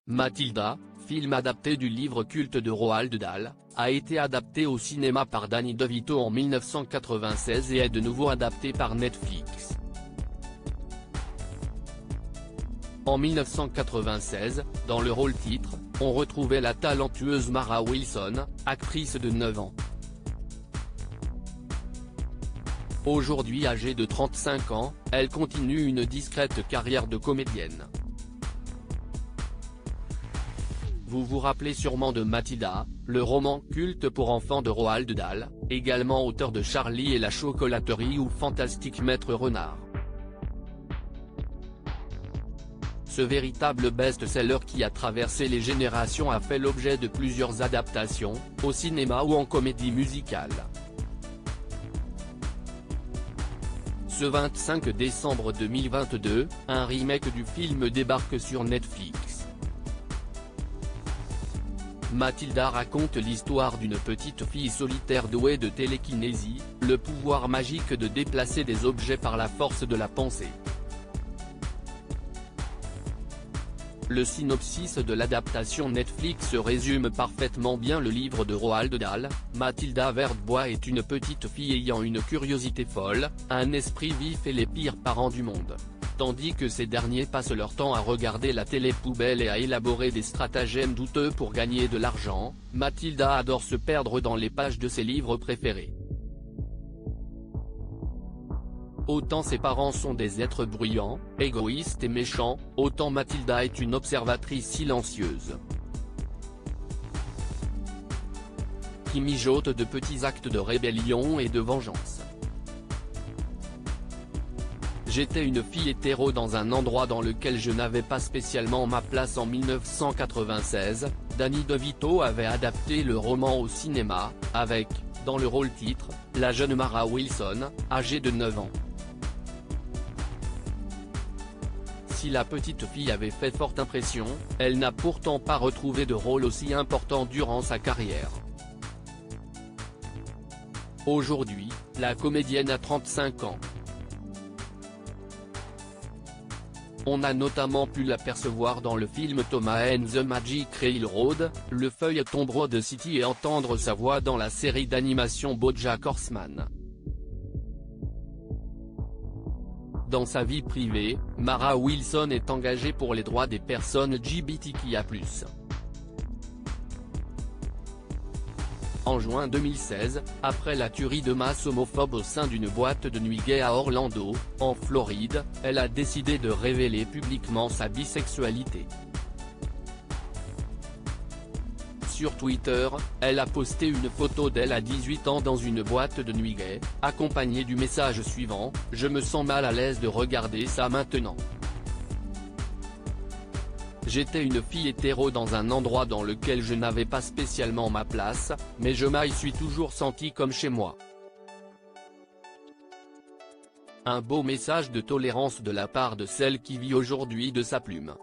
Mathilda, film adapté du livre culte de Roald Dahl, a été adapté au cinéma par Danny DeVito en 1996 et est de nouveau adapté par Netflix. En 1996, dans le rôle-titre, on retrouvait la talentueuse Mara Wilson, actrice de 9 ans. Aujourd'hui âgée de 35 ans, elle continue une discrète carrière de comédienne. Vous vous rappelez sûrement de Mathilda, le roman culte pour enfants de Roald Dahl, également auteur de Charlie et la chocolaterie ou Fantastique Maître Renard. Ce véritable best-seller qui a traversé les générations a fait l'objet de plusieurs adaptations, au cinéma ou en comédie musicale. Ce 25 décembre 2022, un remake du film débarque sur Netflix. Mathilda raconte l'histoire d'une petite fille solitaire douée de télékinésie, le pouvoir magique de déplacer des objets par la force de la pensée. Le synopsis de l'adaptation Netflix résume parfaitement bien le livre de Roald Dahl. Mathilda Verdebois est une petite fille ayant une curiosité folle, un esprit vif et les pires parents du monde. Tandis que ces derniers passent leur temps à regarder la télé-poubelle et à élaborer des stratagèmes douteux pour gagner de l'argent, Mathilda adore se perdre dans les pages de ses livres préférés. Autant ses parents sont des êtres bruyants, égoïstes et méchants, autant Mathilda est une observatrice silencieuse, qui mijote de petits actes de rébellion et de vengeance. J'étais une fille hétéro dans un endroit dans lequel je n'avais pas spécialement ma place en 1996, Danny DeVito avait adapté le roman au cinéma, avec, dans le rôle-titre, la jeune Mara Wilson, âgée de 9 ans. Si la petite fille avait fait forte impression, elle n'a pourtant pas retrouvé de rôle aussi important durant sa carrière. Aujourd'hui, la comédienne a 35 ans. On a notamment pu l'apercevoir dans le film Thomas and the Magic Railroad, le feuilleton Broad City et entendre sa voix dans la série d'animation BoJack Horseman. Dans sa vie privée, Mara Wilson est engagée pour les droits des personnes LGBTQIA+. En juin 2016, après la tuerie de masse homophobe au sein d'une boîte de nuit gay à Orlando, en Floride, elle a décidé de révéler publiquement sa bisexualité. Sur Twitter, elle a posté une photo d'elle à 18 ans dans une boîte de nuit gay, accompagnée du message suivant: « Je me sens mal à l'aise de regarder ça maintenant. J'étais une fille hétéro dans un endroit dans lequel je n'avais pas spécialement ma place, mais je m'y suis toujours sentie comme chez moi. » Un beau message de tolérance de la part de celle qui vit aujourd'hui de sa plume.